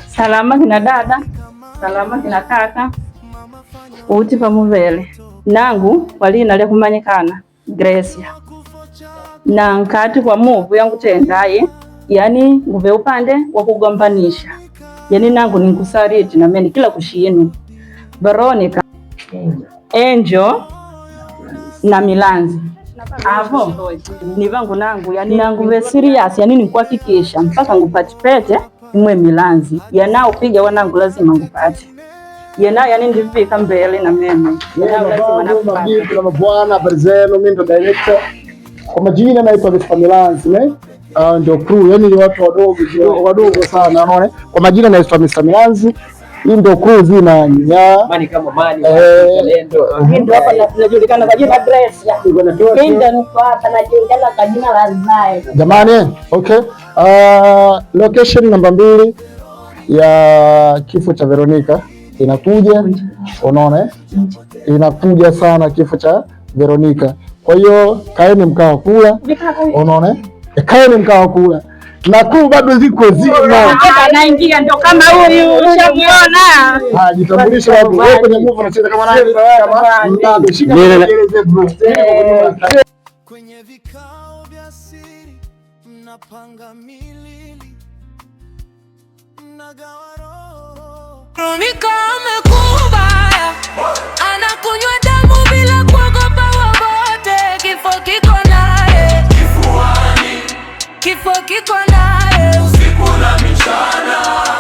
Salama kina dada, salama kina kaka, uti pamuvele nangu walina lya kumanyikana Gracia na nkati kwa muvu yangu tendaye, yani nguve upande wa kugombanisha, yani nangu ninkusariti na meni kila kushinu Veronica, Angel na Milanzi avo ni vangu nangu, yani nangu ve serious, yani nikuhakikisha mpaka ngupati pete imwe Milanzi yanao piga wanangu lazima ngupate yanao, yani ndivika mbele na meme yanao lazima nakupate. Kama bwana habari zenu, mimi ndo director kwa majina naitwa Mr. Milanzi ndio crew, yani ni watu wadogo sana unaona. Kwa majina naitwa Mr. Milanzi, hii ndio crew zina mani kama mani ndio hapa tunajulikana kwa jina Grace, ndio nipata na jina kwa jina la Zai jamani. Okay, location namba 2 ya kifo cha Veronica inakuja, unaona inakuja sana kifo cha Veronica. Kwa hiyo kaeni mkao kula, unaona kaeni mkao kula na kuu bado ziko anaingia ndo kama huyu ushamuona. Jitambulishe hapo wewe kwenye movie unacheza kama nani? Kama mtado shika kieleze bro. Kwenye vikao vya siri mnapanga milili, mnagawa roho. Veronica amekubaya, anakunywa damu bila kuogopa wowote. Kifo kiko naye kifuani, kifo kiko naye usiku na mchana.